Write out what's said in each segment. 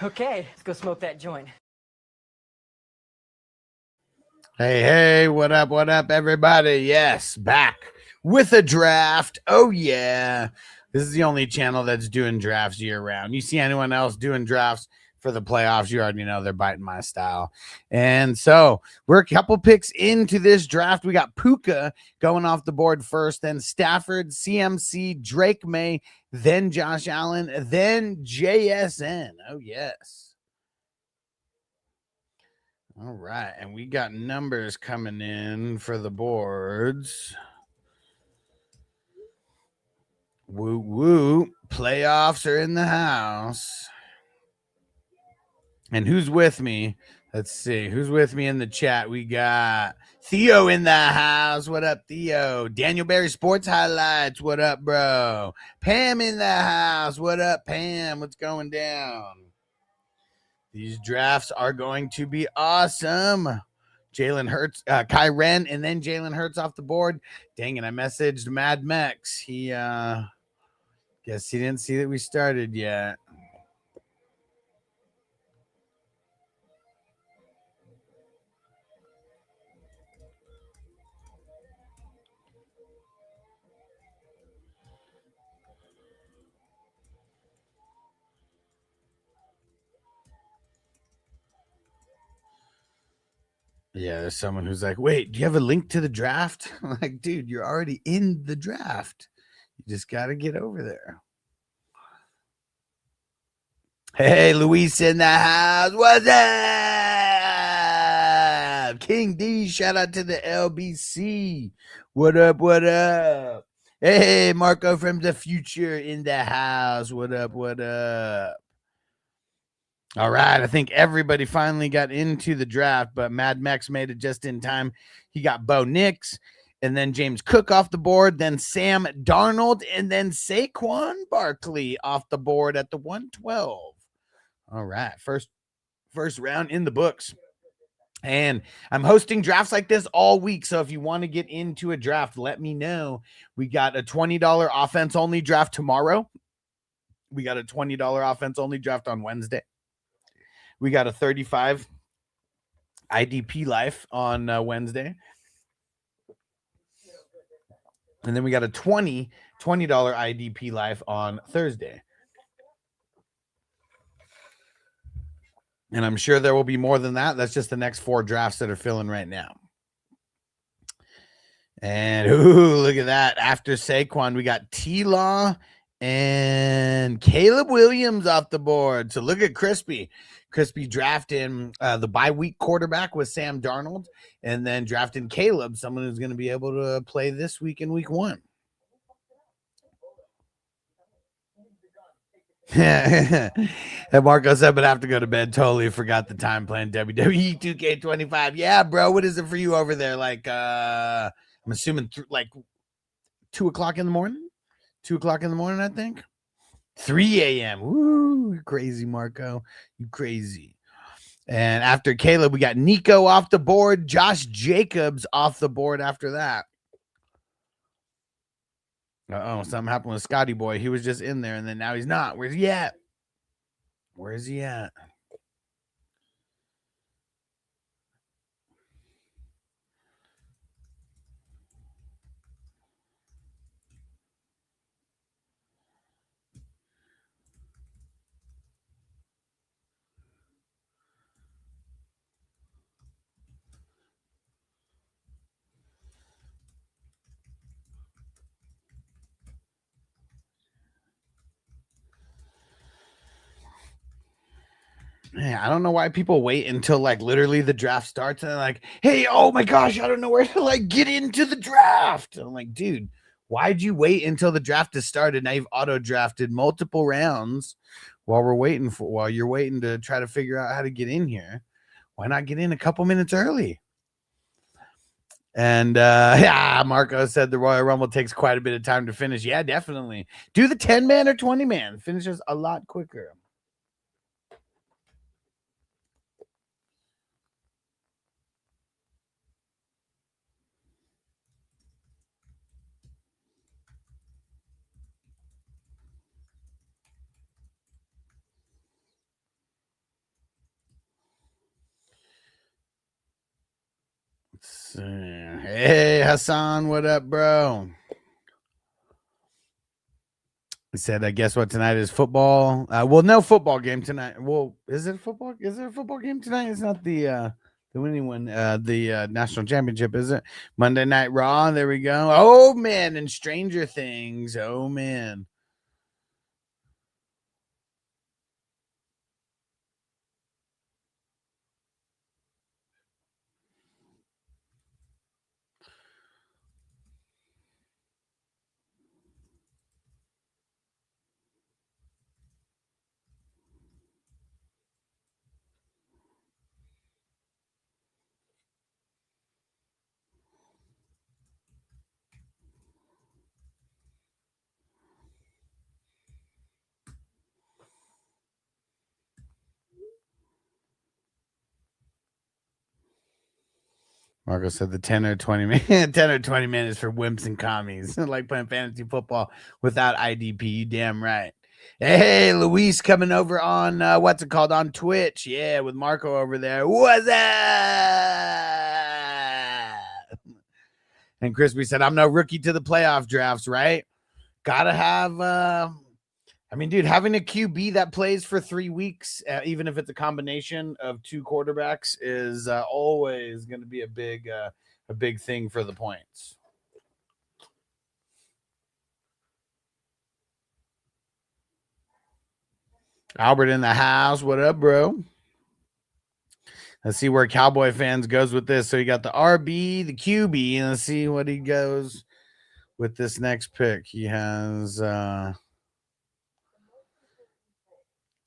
Okay, let's go smoke that joint. Hey, what up, everybody? Yes, back with a draft. Oh, yeah. This is the only channel that's doing drafts year round. You see anyone else doing drafts for the playoffs, you already know they're biting my style. And so we're a couple picks into this draft. We got Puka going off the board first, then Stafford, CMC, Drake May, then Josh Allen, then JSN. Oh, yes. All right, and we got numbers coming in for the boards. Woo woo. Playoffs are in the house. And who's with me? Let's see. Who's with me in the chat? We got Theo in the house. What up, Theo? Daniel Berry Sports Highlights. What up, bro? Pam in the house. What up, Pam? What's going down? These drafts are going to be awesome. Jalen Hurts, Kai Ren, and then Jalen Hurts off the board. Dang it, I messaged Mad Mex. He guess he didn't see that we started yet. Yeah, there's someone who's like, wait, do you have a link to the draft? I'm like, dude, you're already in the draft. You just got to get over there. Hey, Luis in the house. What's up? King D, shout out to the LBC. What up? What up? Hey, Marco from the future in the house. What up? What up? All right, I think everybody finally got into the draft, but Mad Mex made it just in time. He got Bo Nix, and then James Cook off the board, then Sam Darnold, and then Saquon Barkley off the board at the 112. All right, first round in the books. And I'm hosting drafts like this all week, so if you want to get into a draft, let me know. We got a $20 offense only draft tomorrow. We got a $20 offense only draft on Wednesday. We got a 35 IDP life on Wednesday. And then we got a $20 IDP life on Thursday. And I'm sure there will be more than that. That's just the next 4 drafts that are filling right now. And ooh, look at that. After Saquon, we got T-Law and Caleb Williams off the board. So look at Crispy. Crispy drafting the bye week quarterback with Sam Darnold, and then drafting Caleb, someone who's going to be able to play this week in week 1. And Marco said, but I have to go to bed. Totally forgot the time playing WWE 2K25. Yeah, bro. What is it for you over there? Like, I'm assuming like 2 o'clock in the morning. 2 o'clock in the morning, I think. 3 a.m. Woo, crazy, Marco. You crazy. And after Caleb, we got Nico off the board. Josh Jacobs off the board after that. Uh-oh, something happened with Scotty Boy. He was just in there, and then now he's not. Where's he at? Where's he at? Man, I don't know why people wait until like literally the draft starts and they're like, hey, oh my gosh, I don't know where to like get into the draft. And I'm like, dude, why'd you wait until the draft has started? Now you've auto drafted multiple rounds while you're waiting to try to figure out how to get in here. Why not get in a couple minutes early? And yeah, Marco said the Royal Rumble takes quite a bit of time to finish. Yeah, definitely. Do the 10-man or 20-man. Finishes a lot quicker. Hey, Hassan, what up, bro? He said, guess what tonight is football. Well, no football game tonight. Well, is it football? Is there a football game tonight? It's not the winning one, the national championship, is it? Monday Night Raw. There we go. Oh man, and Stranger Things. Oh man. Marco said the 10 or 20 minutes, 10 or 20 minutes for wimps and commies, like playing fantasy football without IDP. You damn right. Hey, Luis coming over on what's it called on Twitch? Yeah, with Marco over there. What's up? And Crispy said, "I'm no rookie to the playoff drafts, right? Gotta have I mean, dude, having a QB that plays for 3 weeks, even if it's a combination of two quarterbacks, is always going to be a big thing for the points." Albert in the house. What up, bro? Let's see where Cowboy fans goes with this. So you got the RB, the QB, and let's see what he goes with this next pick. He has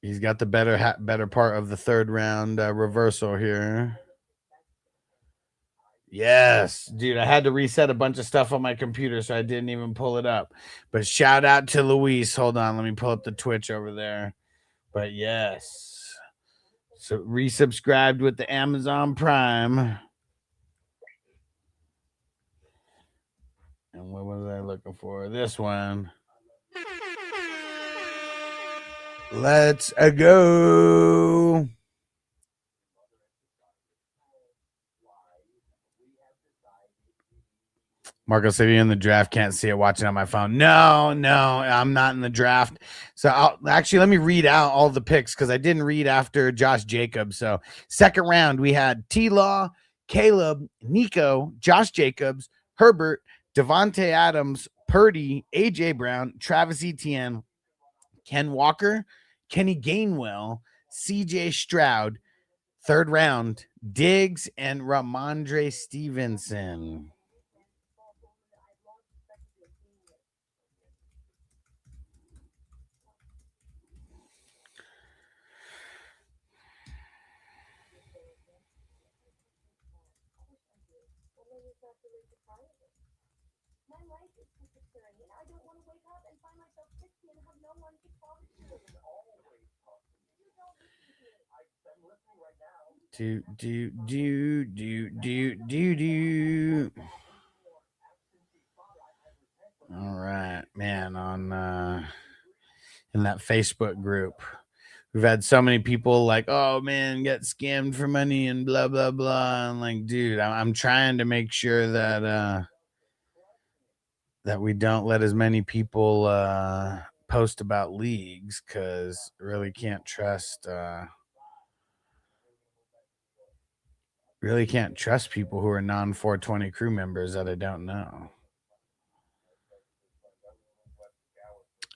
he's got the better part of the third round reversal here. Yes, dude, I had to reset a bunch of stuff on my computer, so I didn't even pull it up. But shout out to Luis. Hold on, let me pull up the Twitch over there. But yes, so resubscribed with the Amazon Prime. And what was I looking for? This one. Let's go. Marco said you're in the draft. Can't see it watching on my phone. No, I'm not in the draft. So let me read out all the picks because I didn't read after Josh Jacobs. So second round, we had T-Law, Caleb, Nico, Josh Jacobs, Herbert, Devontae Adams, Purdy, A.J. Brown, Travis Etienne, Ken Walker, Kenny Gainwell, C.J. Stroud. Third round, Diggs and Ramondre Stevenson. Do. All right, man. On in that Facebook group, we've had so many people like, "Oh man, get scammed for money and blah blah blah." And like, dude, I'm trying to make sure that that we don't let as many people post about leagues because really can't trust people who are non 420 crew members that I don't know.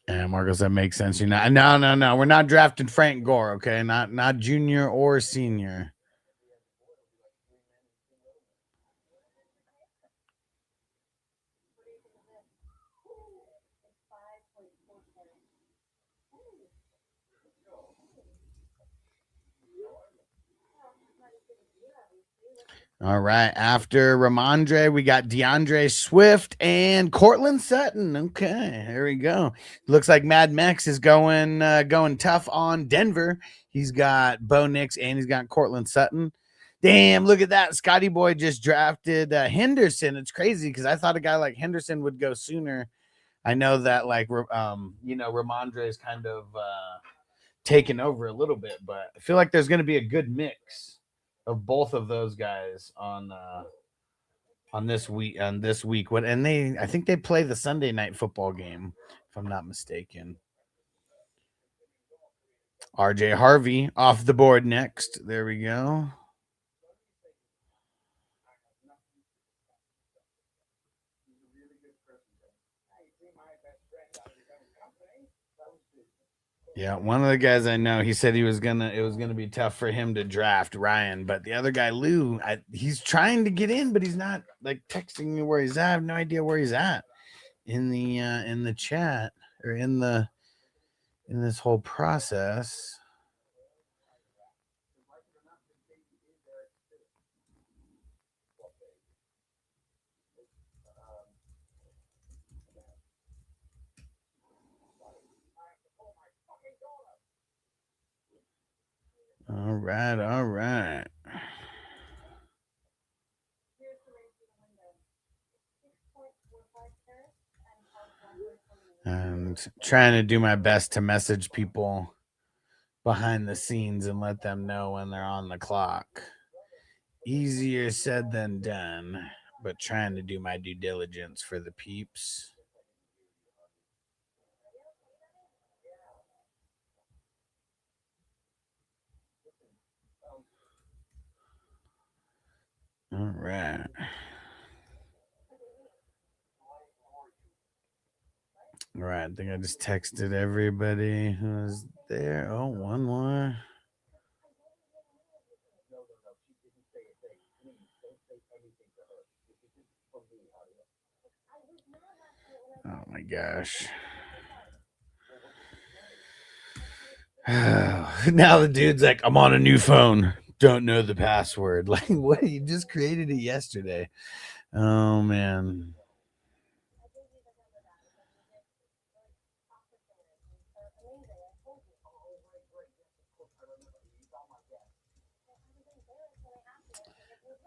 And Marcos, that makes sense. You're not. No. We're not drafting Frank Gore. Okay, not junior or senior. All right. After Ramondre, we got DeAndre Swift and Cortland Sutton. Okay, here we go. Looks like Mad Max is going tough on Denver. He's got Bo Nix and he's got Cortland Sutton. Damn, look at that. Scotty Boy just drafted Henderson. It's crazy because I thought a guy like Henderson would go sooner. I know that Ramondre is kind of taken over a little bit, but I feel like there's going to be a good mix of both of those guys on on this week. What and I think they play the Sunday night football game, if I'm not mistaken. RJ Harvey off the board next. There we go. Yeah, one of the guys I know, he said it was gonna be tough for him to draft Ryan, but the other guy, Lou, he's trying to get in, but he's not like texting me where he's at. I have no idea where he's at in the chat or in this whole process. All right. And trying to do my best to message people behind the scenes and let them know when they're on the clock. Easier said than done, but trying to do my due diligence for the peeps. All right. All right. I think I just texted everybody who was there. Oh, one more. Oh my gosh. Now the dude's like, I'm on a new phone. Don't know the password. Like, what? You just created it yesterday. Oh, man.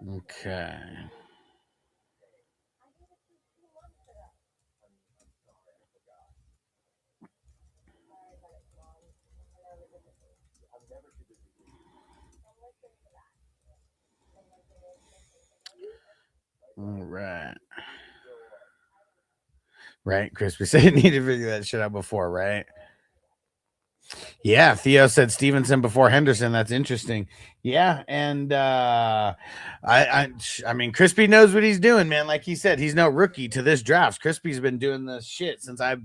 Okay. All right. Right, Chris. We said you need to figure that shit out before, right? Yeah, Theo said Stevenson before Henderson. That's interesting. Yeah, and I mean, Crispy knows what he's doing, man. Like he said, he's no rookie to this draft. Crispy's been doing this shit since I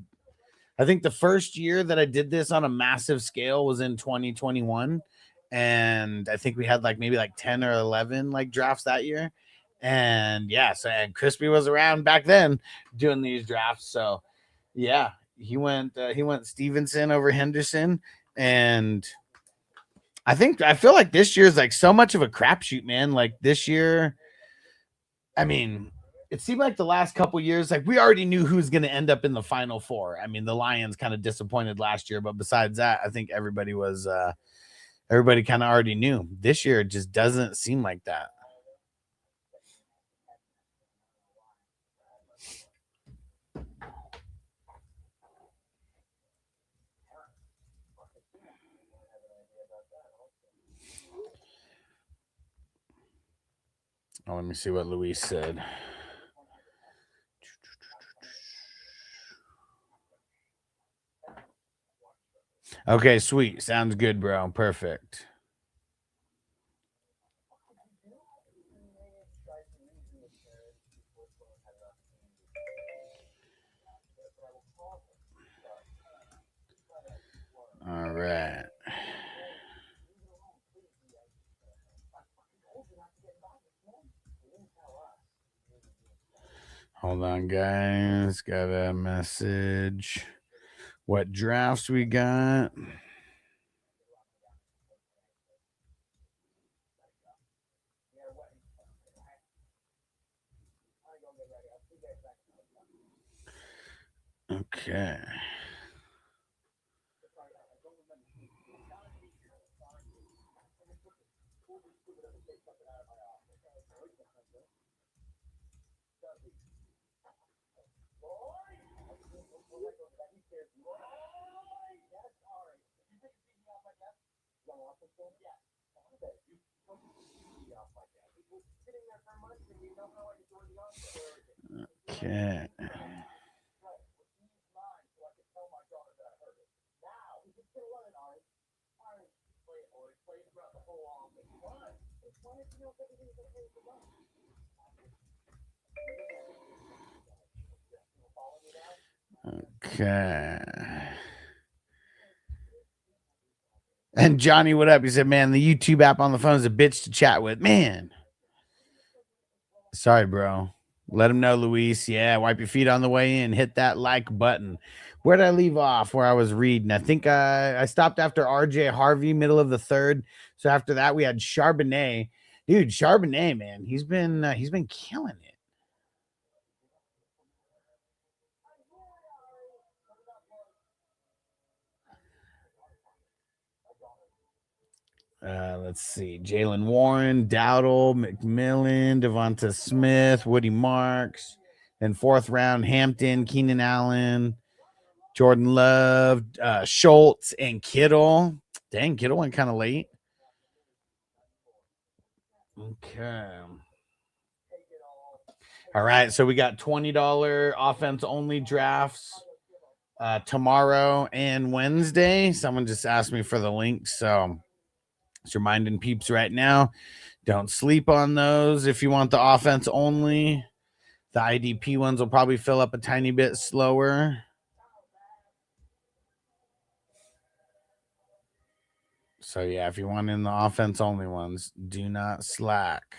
think the first year that I did this on a massive scale was in 2021, and I think we had like maybe like 10 or 11 like drafts that year. And yeah, so and Crispy was around back then doing these drafts. So yeah, he went Stevenson over Henderson, and I feel like this year's like so much of a crapshoot, man. Like this year, I mean, it seemed like the last couple years, like we already knew who's going to end up in the final four. I mean, the Lions kind of disappointed last year, but besides that, I think everybody kind of already knew. This year, it just doesn't seem like that. Oh, let me see what Luis said. Okay, sweet. Sounds good, bro. Perfect. All right. Hold on, guys. Got a message. What drafts we got? Okay. Okay. Okay. And Johnny, what up? He said, man, the YouTube app on the phone is a bitch to chat with. Man. Sorry, bro. Let him know, Luis. Yeah, wipe your feet on the way in. Hit that like button. Where did I leave off? Where I was reading. I think I stopped after RJ Harvey, middle of the third. So after that, we had Charbonnet. Dude, Charbonnet, man, he's been killing it. Let's see. Jalen Warren, Dowdle, McMillan, Devonta Smith, Woody Marks, and fourth round, Hampton, Keenan Allen, Jordan Love, Schultz, and Kittle. Dang, Kittle went kind of late. Okay. All right, so we got $20 offense only drafts tomorrow and Wednesday. Someone just asked me for the link, so just reminding peeps right now, don't sleep on those if you want the offense only. The IDP ones will probably fill up a tiny bit slower. So yeah, if you want in the offense only ones, do not slack.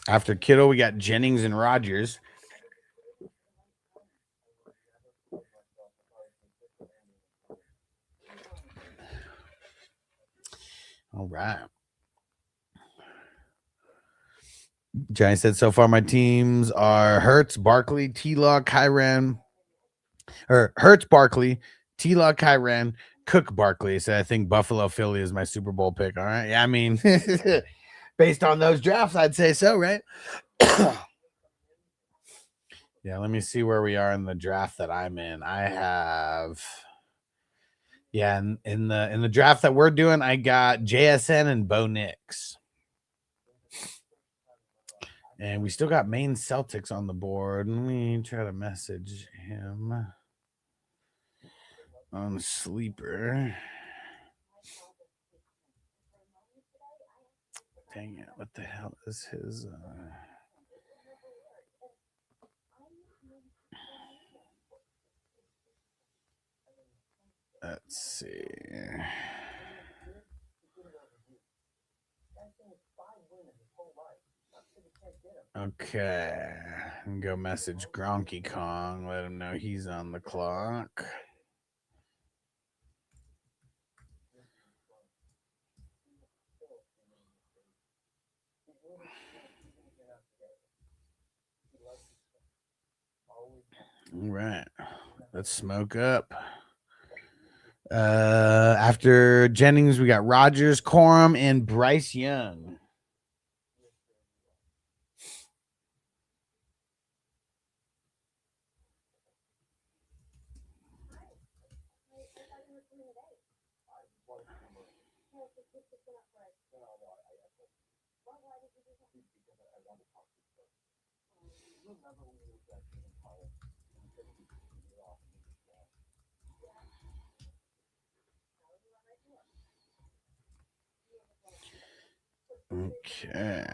After Kittle, we got Jennings and Rodgers. All right. Johnny said, so far my teams are Hurts, Barkley, T-Law, Kyren, or Hurts, Barkley, T-Law, Kyren, Cook, Barkley. So I think Buffalo, Philly is my Super Bowl pick. All right. Yeah, I mean, based on those drafts, I'd say so, right? Yeah, let me see where we are in the draft that I'm in. I have, yeah, in the draft that we're doing, I got JSN and Bo Nix. And we still got Maine Celtics on the board. Let me try to message him on Sleeper. Dang it. What the hell is his... Let's see. Okay. And go message Gronky Kong. Let him know he's on the clock. All right. Let's smoke up. After Jennings, we got Rodgers, Corum, and Bryce Young. Okay.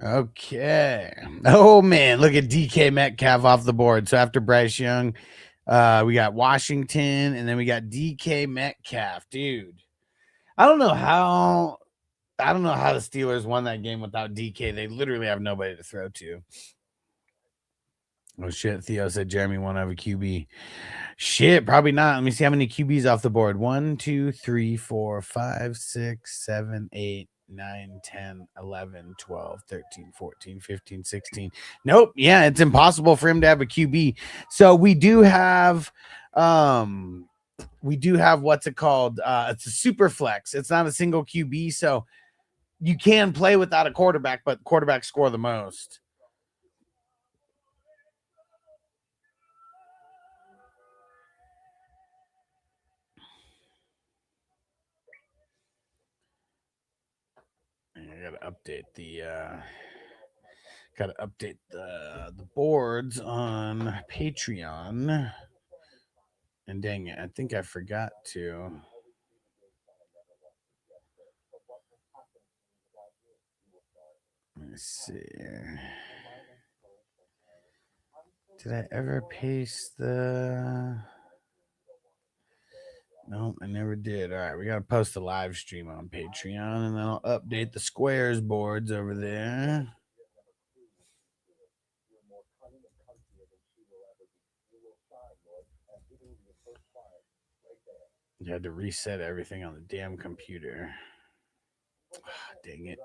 Okay. Oh man, look at DK Metcalf off the board. So after Bryce Young, we got Washington, and then we got DK Metcalf, dude. I don't know how the Steelers won that game without DK. They literally have nobody to throw to. Oh shit, Theo said Jeremy won't have a QB. Shit, probably not. Let me see how many QBs off the board. 1, 2, 3, 4, 5, 6, 7, 8, 9, 10, 11, 12, 13, 14, 15, 16. Nope. Yeah, it's impossible for him to have a QB. So we do have what's it called? It's a super flex. It's not a single QB, so you can play without a quarterback, but quarterbacks score the most. I gotta update the boards on Patreon. And dang it, I think I forgot to. Let me see. Did I ever paste the? No, I never did. All right, we gotta post a live stream on Patreon, and then I'll update the squares boards over there. You had to reset everything on the damn computer. Dang it.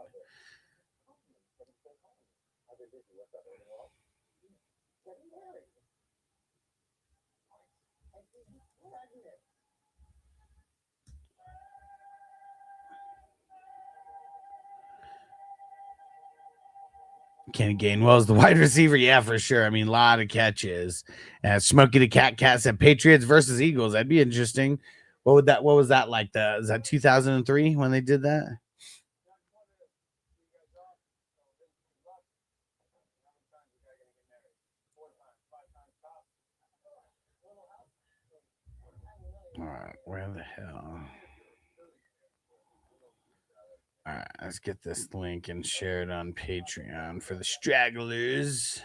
Kenny Gainwell's the wide receiver. Yeah, for sure. I mean, a lot of catches. Smokey the Cat said Patriots versus Eagles. That'd be interesting. What was that like? Is that 2003 when they did that? All right, where the hell? All right, let's get this link and share it on Patreon for the stragglers.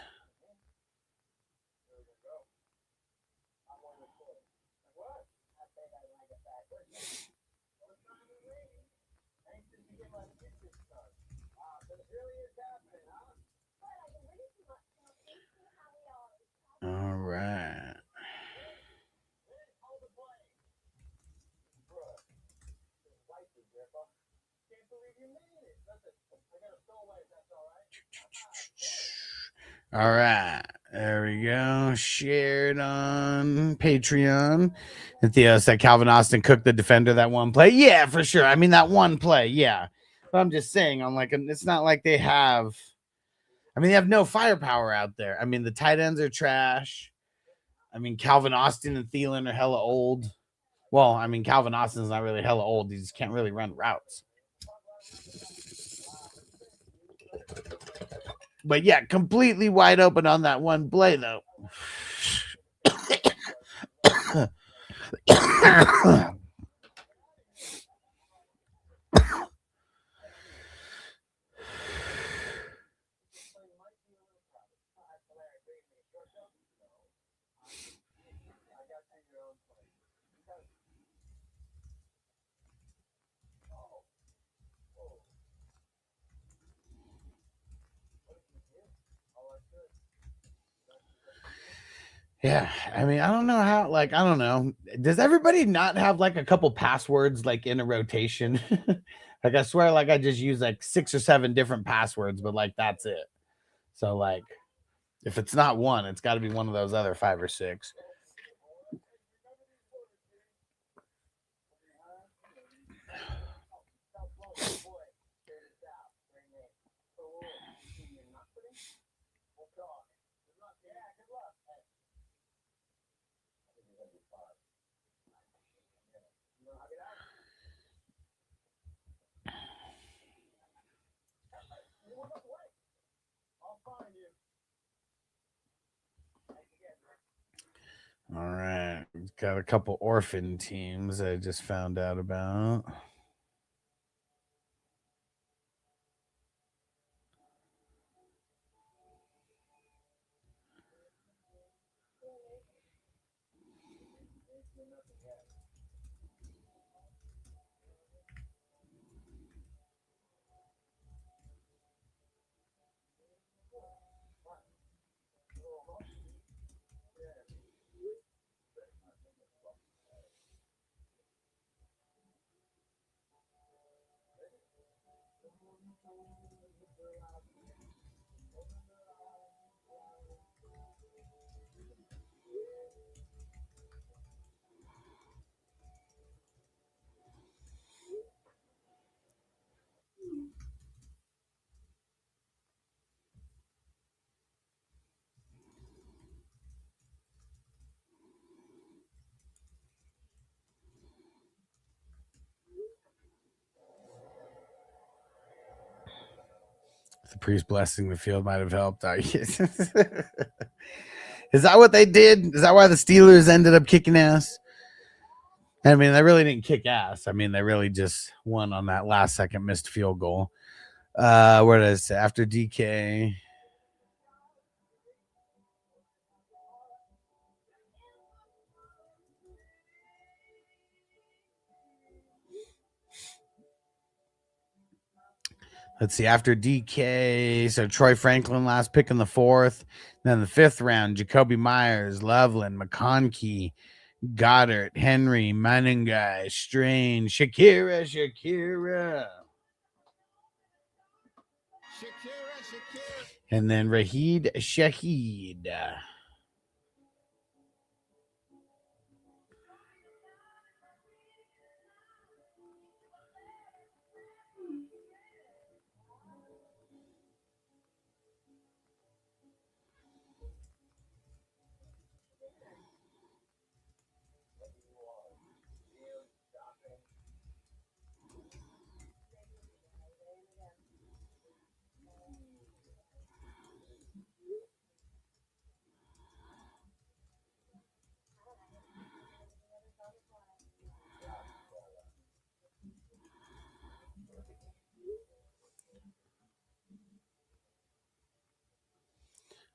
All right. All right. There we go. Shared on Patreon. And Theo said Calvin Austin cooked the defender that one play. Yeah, for sure. I mean, that one play. Yeah. But I'm just saying, it's not like they have. I mean, they have no firepower out there. I mean, the tight ends are trash. I mean, Calvin Austin and Thielen are hella old. Well, I mean, Calvin Austin's not really hella old. He just can't really run routes. But yeah, completely wide open on that one play, though. Yeah, I mean, I don't know how. I don't know. Does everybody not have a couple passwords in a rotation? I swear, I just use 6 or 7 different passwords, but that's it. So if it's not one, it's got to be one of those other 5 or 6. All right, we've got a couple orphan teams I just found out about. The priest blessing the field might have helped. Is that what they did? Is that why the Steelers ended up kicking ass? I mean, they really didn't kick ass. I mean, they really just won on that last second missed field goal. Where did I say? After DK. Let's see. After DK, so Troy Franklin last pick in the fourth. Then the fifth round, Jacoby Myers, Loveland, McConkey, Goddard, Henry, Manningai, Strange, Shakira. And then Raheed Shaheed.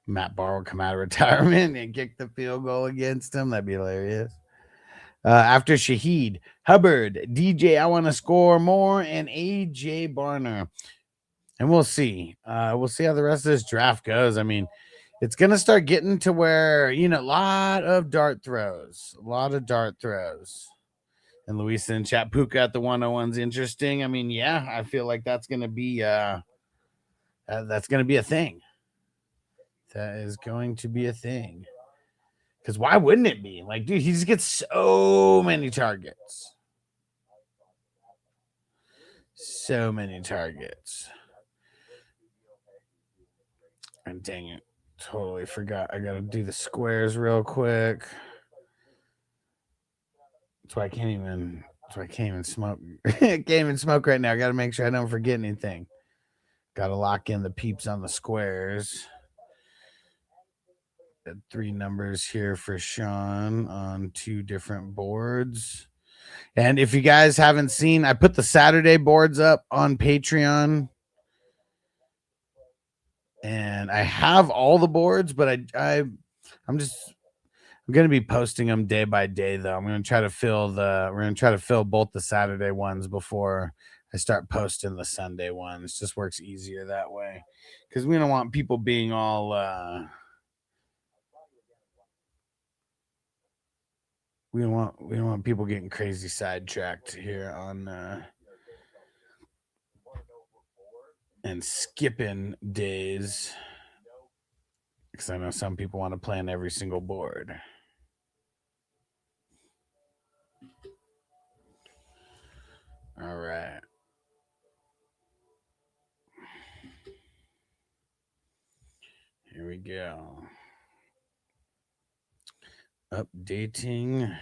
Matt Barr will come out of retirement and kick the field goal against him. That'd be hilarious. After Shaheed, Hubbard, DJ, I want to score more, and AJ Barner. And we'll see. We'll see how the rest of this draft goes. I mean, it's going to start getting to where, a lot of dart throws. And Luis in chat, Puka at the 101's interesting. I mean, yeah, I feel like that's going to be a thing. That is going to be a thing. Because why wouldn't it be? Like, dude, he just gets so many targets. And dang it. Totally forgot. I got to do the squares real quick. That's why I can't even smoke. Can't even smoke right now. I got to make sure I don't forget anything. Got to lock in the peeps on the squares. Got 3 numbers here for Sean on 2 different boards. And if you guys haven't seen, I put the Saturday boards up on Patreon. And I have all the boards, but I'm going to be posting them day by day though. We're going to try to fill both the Saturday ones before I start posting the Sunday ones. Just works easier that way. Cuz we don't want people being all we don't want people getting crazy sidetracked here on and skipping days. Because I know some people want to plan every single board. All right. Here we go. Updating.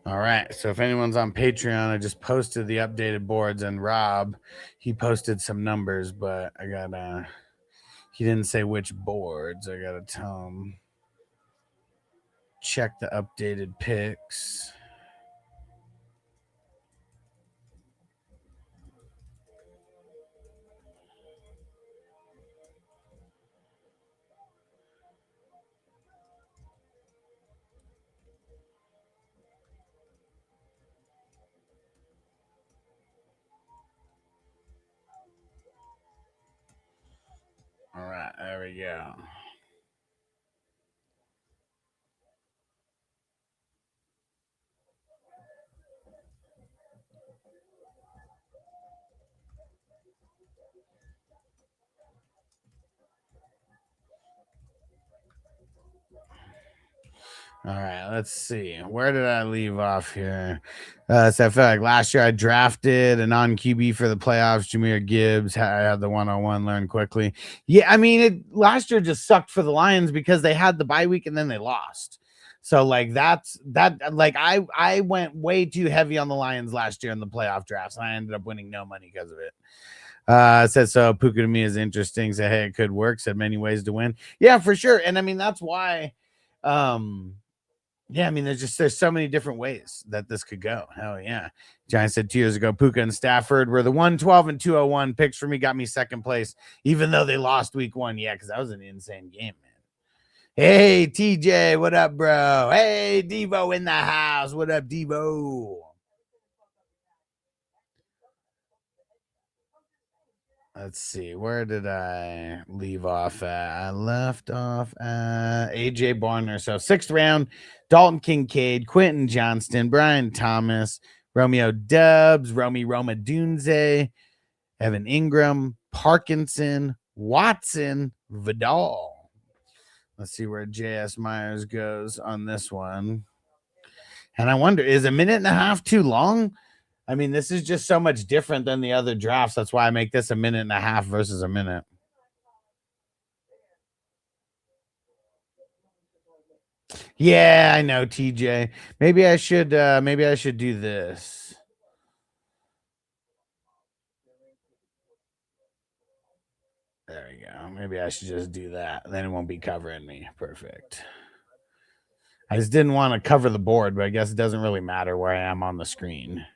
All right. So if anyone's on Patreon, I just posted the updated boards, and Rob, he posted some numbers, but he didn't say which boards. I gotta tell him. Check the updated picks. All right, there we go. All right, let's see. Where did I leave off here? So I feel like last year I drafted a non QB for the playoffs. Jahmyr Gibbs. I had the 101 learn quickly. Yeah, I mean, last year just sucked for the Lions because they had the bye week and then they lost. So like that. Like I went way too heavy on the Lions last year in the playoff drafts, and I ended up winning no money because of it. Said so. Puka to me is interesting. Said hey, it could work. Said many ways to win. Yeah, for sure. And I mean that's why. Yeah, I mean, there's so many different ways that this could go. Hell yeah. Giants said 2 years ago, Puka and Stafford were the 112 and 201 picks for me, got me second place, even though they lost week 1. Yeah, because that was an insane game, man. Hey, TJ, what up, bro? Hey, Devo in the house. What up, Devo? Let's see. Where did I leave off at? I left off at AJ Barner. So 6th round, Dalton Kincaid, Quentin Johnston, Brian Thomas, Romeo Dubs, Roma Dunze, Evan Ingram, Parkinson, Watson, Vidal. Let's see where JS Myers goes on this one. And I wonder, is a minute and a half too long? I mean, this is just so much different than the other drafts. That's why I make this a minute and a half versus a minute. Yeah, I know, TJ. Maybe I should do this. There we go. Maybe I should just do that. Then it won't be covering me. Perfect. I just didn't want to cover the board, but I guess it doesn't really matter where I am on the screen.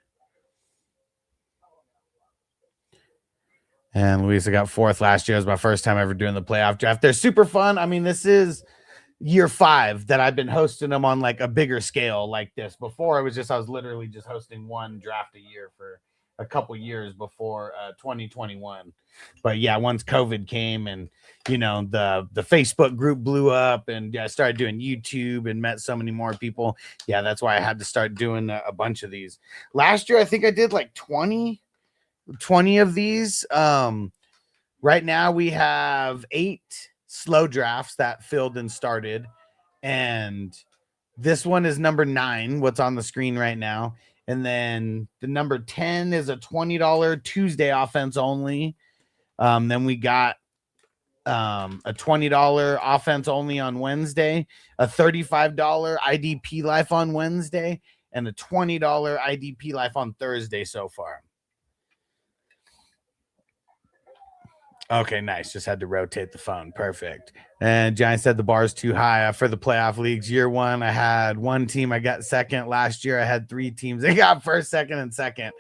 And Luisa got 4th last year. It was my first time ever doing the playoff draft. They're super fun. I mean, this is year 5 that I've been hosting them on like a bigger scale like this. Before I was literally just hosting one draft a year for a couple years before 2021. But yeah, once COVID came and you know the Facebook group blew up and I started doing YouTube and met so many more people. Yeah, that's why I had to start doing a bunch of these. Last year I think I did like 20 of these. Right now we have 8 slow drafts that filled and started, and this one is number 9, what's on the screen right now. And then the number 10 is a $20 Tuesday offense only. Then we got a $20 offense only on Wednesday, a $35 IDP life on Wednesday, and a $20 IDP life on Thursday so far. Okay, nice. Just had to rotate the phone. Perfect. And Giants said the bar's too high for the playoff leagues. Year 1, I had 1 team. I got second. Last year, I had 3 teams. They got first, second, and second.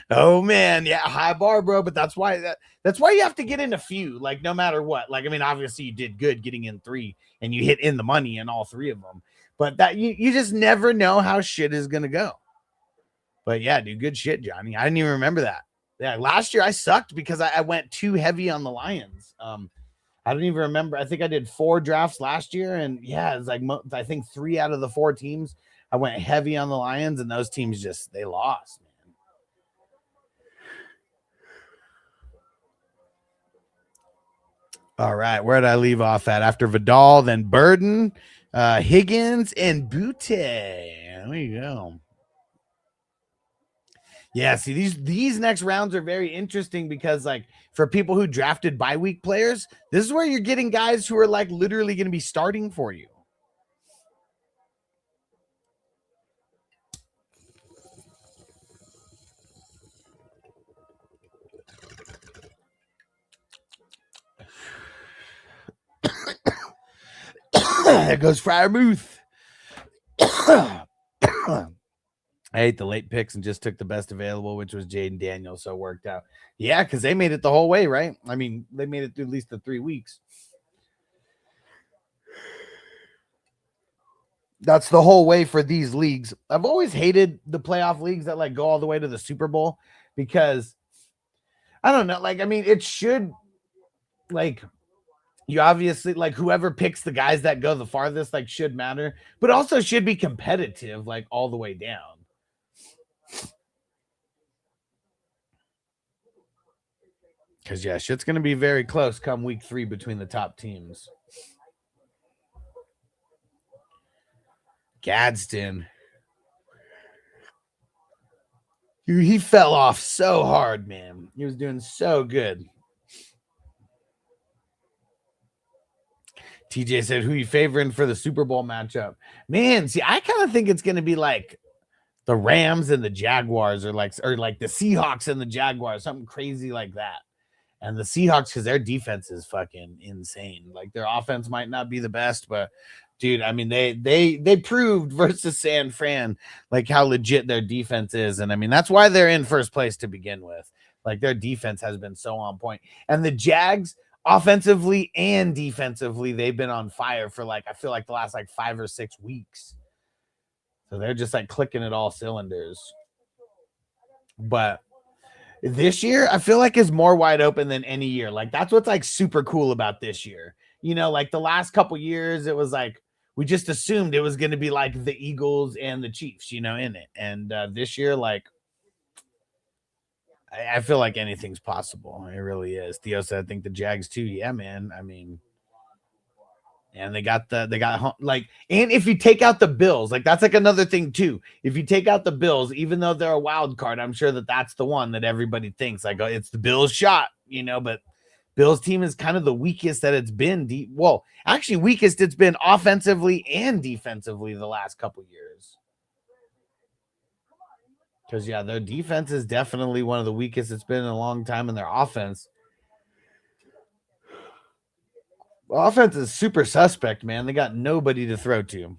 Oh man, yeah, high bar, bro. But that's why you have to get in a few. Like no matter what. Like I mean, obviously you did good getting in 3, and you hit in the money in all 3 of them. But that you just never know how shit is gonna go. But yeah, dude, good shit, Johnny. I didn't even remember that. Yeah, last year I sucked because I went too heavy on the Lions. I don't even remember. I think I did 4 drafts last year, and yeah, it's like I think 3 out of the 4 teams I went heavy on the Lions, and those teams they lost, man. All right, where did I leave off at? After Vidal, then Burden, Higgins, and Butte. There you go. Yeah, see these next rounds are very interesting because like for people who drafted bye week players, this is where you're getting guys who are like literally going to be starting for you. There goes Fryermuth. I ate the late picks and just took the best available, which was Jaden Daniels, so it worked out. Yeah, because they made it the whole way, right? I mean, they made it through at least the 3 weeks. That's the whole way for these leagues. I've always hated the playoff leagues that like go all the way to the Super Bowl because I don't know. Like, I mean, it should like you obviously like whoever picks the guys that go the farthest like should matter, but also should be competitive like all the way down. Because yeah, shit's gonna be very close come week 3 between the top teams. Gadsden. Dude, he fell off so hard, man. He was doing so good. TJ said, who you favoring for the Super Bowl matchup? Man, see, I kind of think it's going to be like the Rams and the Jaguars, or like the Seahawks and the Jaguars, something crazy like that. And the Seahawks, because their defense is fucking insane. Like their offense might not be the best, but dude, I mean, they proved versus San Fran like how legit their defense is. And I mean, that's why they're in first place to begin with. Like their defense has been so on point. And the Jags, offensively and defensively, they've been on fire for like, I feel like the last like 5 or 6 weeks. So they're just like clicking at all cylinders. But this year, I feel like is more wide open than any year. Like that's what's like super cool about this year. You know, like the last couple years, it was like we just assumed it was going to be like the Eagles and the Chiefs, you know, in it. And this year, like I feel like anything's possible. It really is. Theo said, I think the Jags too. Yeah, man. I mean, and they got like, and if you take out the Bills, like that's like another thing too. If you take out the Bills, even though they're a wild card, I'm sure that that's the one that everybody thinks like, oh, it's the Bills shot, you know, but Bills team is kind of the weakest that it's been. Well, actually weakest it's been offensively and defensively the last couple years. Because, yeah, their defense is definitely one of the weakest it's been in a long time, and their offense. Offense is super suspect, man. They got nobody to throw to.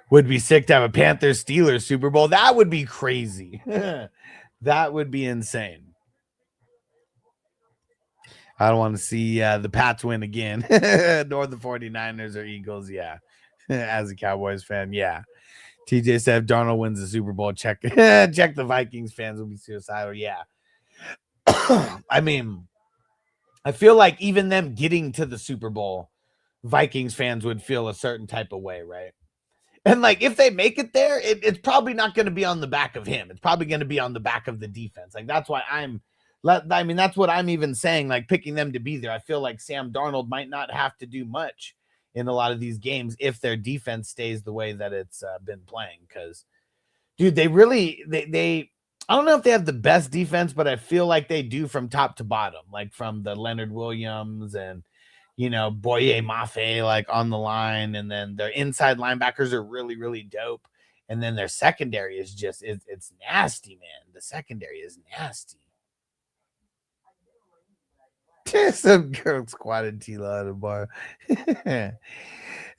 Would be sick to have a Panthers Steelers Super Bowl. That would be crazy. That would be insane. I don't want to see the Pats win again, nor the 49ers or Eagles. Yeah. As a Cowboys fan, yeah. TJ said if Darnold wins the Super Bowl, check the Vikings fans will be suicidal. Yeah. I mean, I feel like even them getting to the Super Bowl, Vikings fans would feel a certain type of way, right? And like if they make it there, it's probably not going to be on the back of him. It's probably going to be on the back of the defense. Like that's why that's what I'm even saying, like picking them to be there. I feel like Sam Darnold might not have to do much in a lot of these games if their defense stays the way that it's been playing. Because, dude, they I don't know if they have the best defense, but I feel like they do from top to bottom, like from the Leonard Williams and, you know, Boye Mafe like on the line. And then their inside linebackers are really, really dope. And then their secondary is just, it's nasty, man. The secondary is nasty. Some girl squatted Tila at a bar.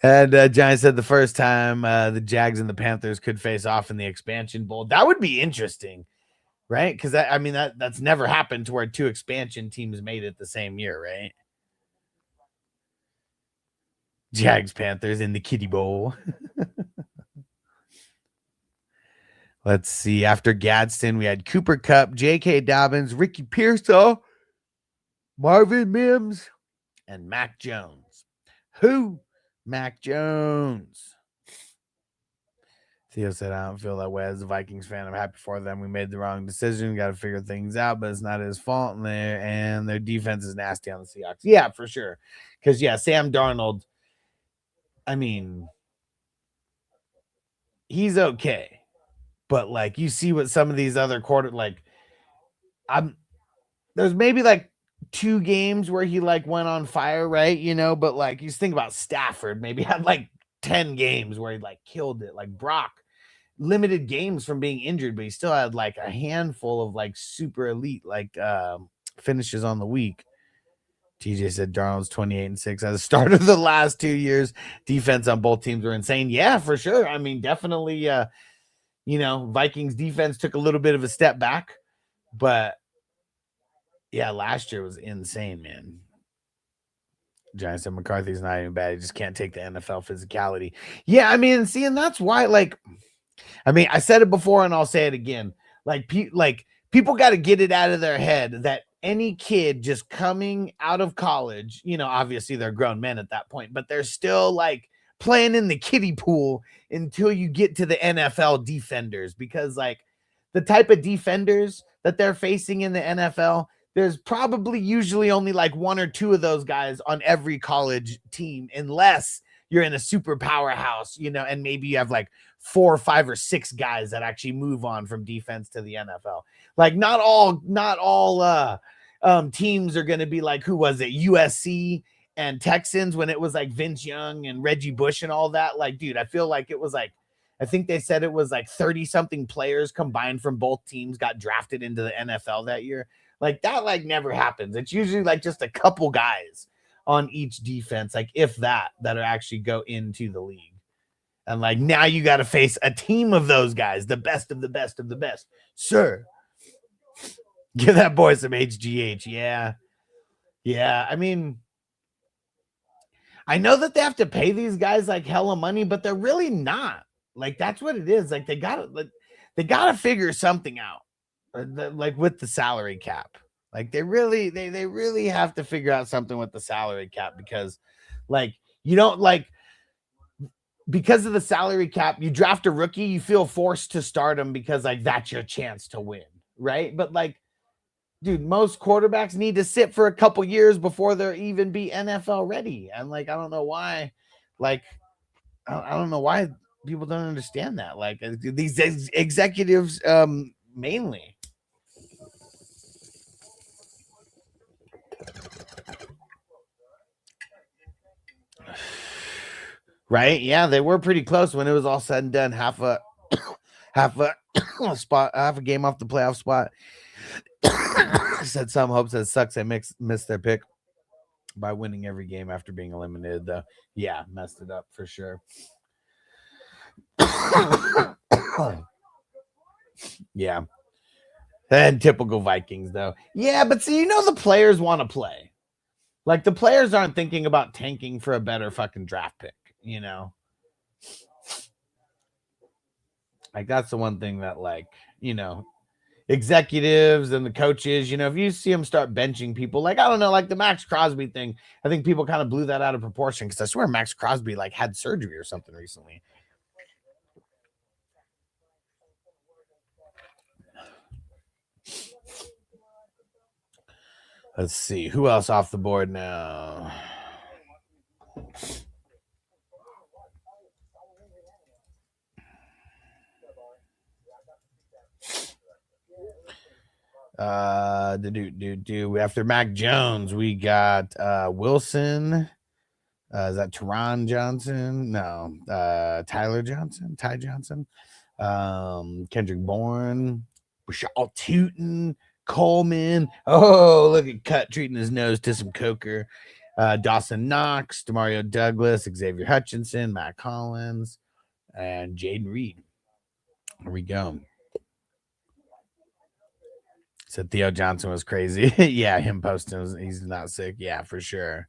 And Giant said the first time the Jags and the Panthers could face off in the expansion bowl. That would be interesting, right? Because I mean that's never happened to where 2 expansion teams made it the same year, right? Jags Panthers in the Kitty Bowl. Let's see. After Gadsden, we had Cooper Kupp, J.K. Dobbins, Ricky Pearsall, Marvin Mims, and Mac Jones. Who? Mac Jones. Theo said, I don't feel that way as a Vikings fan. I'm happy for them. We made the wrong decision. Got to figure things out, but it's not his fault. And their defense is nasty on the Seahawks. Yeah, for sure. Because, yeah, Sam Darnold, I mean, he's okay. But, like, you see what some of these other there's maybe, like, 2 games where he like went on fire, right? You know, but like you just think about Stafford, maybe had like 10 games where he like killed it. Like Brock, limited games from being injured, but he still had like a handful of like super elite like finishes on the week. TJ said Darnold's 28-6 at the start of the last 2 years. Defense on both teams were insane. Yeah, for sure. I mean, definitely you know, Vikings defense took a little bit of a step back, but yeah, last year was insane, man. Giants said McCarthy's not even bad. He just can't take the NFL physicality. Yeah, I mean, see, and that's why, like, I mean, I said it before and I'll say it again. Like people got to get it out of their head that any kid just coming out of college, you know, obviously they're grown men at that point, but they're still like playing in the kiddie pool until you get to the NFL defenders, because like the type of defenders that they're facing in the NFL, there's probably usually only like 1 or 2 of those guys on every college team, unless you're in a super powerhouse, you know, and maybe you have like 4 or 5 or 6 guys that actually move on from defense to the NFL. Like not all teams are going to be like, who was it? USC and Texans when it was like Vince Young and Reggie Bush and all that. Like, dude, I feel like it was like, I think they said it was like 30 something players combined from both teams got drafted into the NFL that year. Like that, like never happens. It's usually like just a couple guys on each defense, like if that are actually go into the league. And like now you got to face a team of those guys, the best of the best of the best. Sir, give that boy some HGH. Yeah. Yeah. I mean, I know that they have to pay these guys like hella money, but they're really not. Like that's what it is. Like they gotta figure something out. Like with the salary cap. Like they really have to figure out something with the salary cap because like you don't like because of the salary cap, you draft a rookie, you feel forced to start him because like that's your chance to win, right? But like dude, most quarterbacks need to sit for a couple years before they're even be NFL ready. And like, I don't know why, like, I don't know why people don't understand that. Like these executives, mainly. Right. Yeah. They were pretty close when it was all said and done. Half a spot, half a game off the playoff spot. Said some hopes that sucks they missed their pick by winning every game after being eliminated though. Yeah, messed it up for sure. Yeah. And typical Vikings though. Yeah, but see, you know the players want to play. Like the players aren't thinking about tanking for a better fucking draft pick, you know. Like that's the one thing that like, you know, executives and the coaches, you know, if you see them start benching people, like I don't know, like the Max Crosby thing, I think people kind of blew that out of proportion because I swear Max Crosby like had surgery or something recently. Let's see who else off the board now. After Mac Jones, we got Wilson. Is that Teron Johnson? No, Ty Johnson, Kendrick Bourne, Rashad Tootin, Coleman. Oh, look at Cut treating his nose to some coker. Dawson Knox, Demario Douglas, Xavier Hutchinson, Matt Collins, and Jaden Reed. Here we go. Said Theo Johnson was crazy. Yeah, him posting, he's not sick. Yeah, for sure.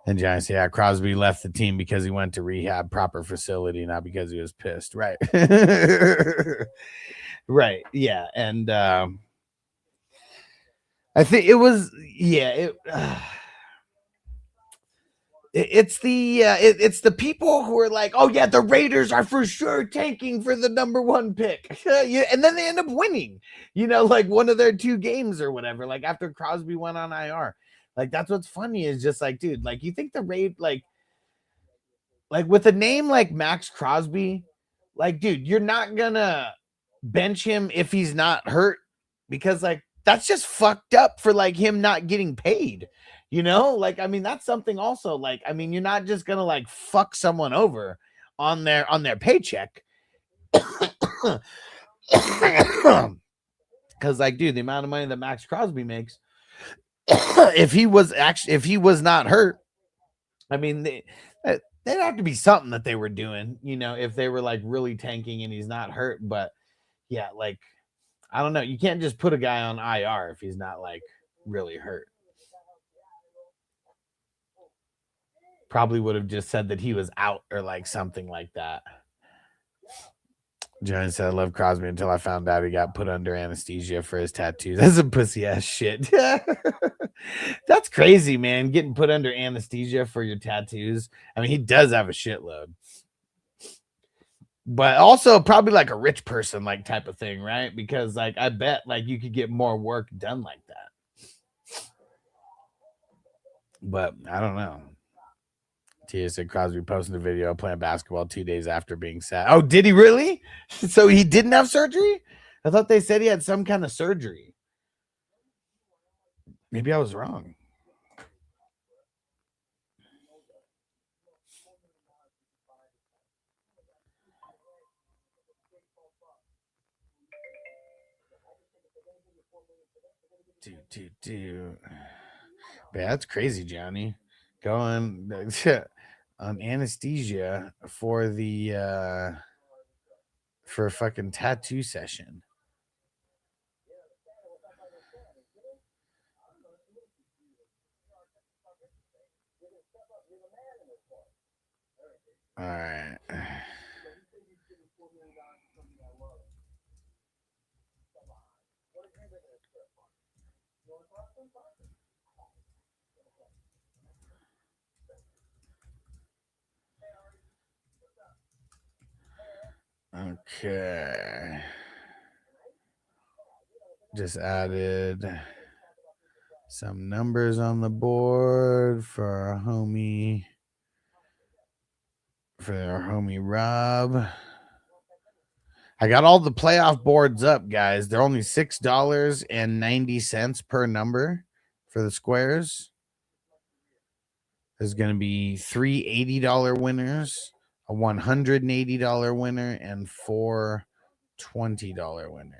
And Giants, yeah, Crosby left the team because he went to rehab, proper facility, not because he was pissed. Right. Right. Yeah. And I think it was, yeah, it's the people who are like, oh yeah, the Raiders are for sure tanking for the number 1 pick. Yeah, and then they end up winning, you know, like one of their 2 games or whatever, like after Crosby went on IR. Like that's what's funny is just like, dude, like you think the Raid like with a name like Max Crosby, like dude, you're not gonna bench him if he's not hurt because like that's just fucked up for like him not getting paid. You know, like I mean that's something also like I mean you're not just gonna like fuck someone over on their paycheck. Because like dude, the amount of money that Max Crosby makes, if he was not hurt, I mean there'd have to be something that they were doing, you know, if they were like really tanking and he's not hurt. But yeah, like I don't know, you can't just put a guy on IR if he's not like really hurt. Probably would have just said that he was out or like something like that. Johnny said, I love Crosby until I found out he got put under anesthesia for his tattoos. That's some pussy ass shit. That's crazy, man. Getting put under anesthesia for your tattoos. I mean, he does have a shitload. But also probably like a rich person like type of thing, right? Because like I bet like you could get more work done like that. But I don't know. Tia said Crosby posted a video playing basketball 2 days after being sad. Oh, did he really? So he didn't have surgery? I thought they said he had some kind of surgery. Maybe I was wrong. But that's crazy, Johnny. Going on anesthesia for the for a fucking tattoo session. All right. Okay. Just added some numbers on the board for our homie Rob. I got all the playoff boards up, guys. They're only $6.90 per number for the squares. There's going to be 3 $80 winners, a $180 winner, and 4 $20 winners.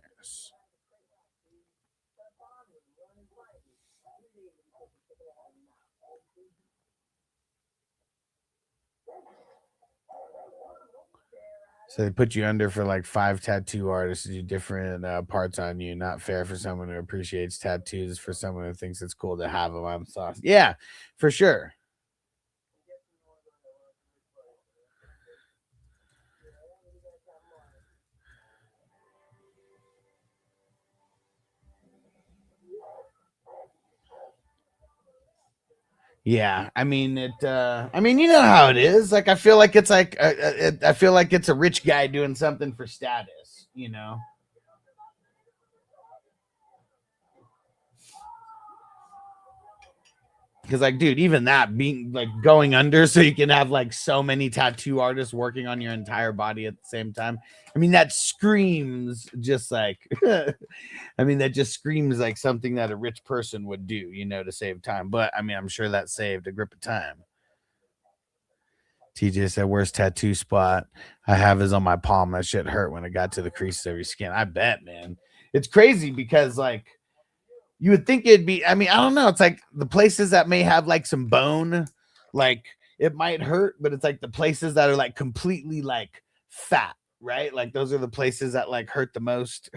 So they put you under for like 5 tattoo artists to do different parts on you. Not fair for someone who appreciates tattoos, for someone who thinks it's cool to have them. I'm sauce. Yeah, for sure. Yeah, I mean it. I mean, you know how it is. Like, I feel like it's like I feel like it's a rich guy doing something for status. You know. Because, like, dude, even that being like going under so you can have like so many tattoo artists working on your entire body at the same time. I mean, that screams just like, I mean, that just screams like something that a rich person would do, you know, to save time. But I mean, I'm sure that saved a grip of time. TJ said, worst tattoo spot I have is on my palm. That shit hurt when it got to the creases of your skin. I bet, man. It's crazy because, like, you would think it'd be, I mean, I don't know. It's like the places that may have like some bone, like it might hurt, but it's like the places that are like completely like fat, right? Like those are the places that like hurt the most.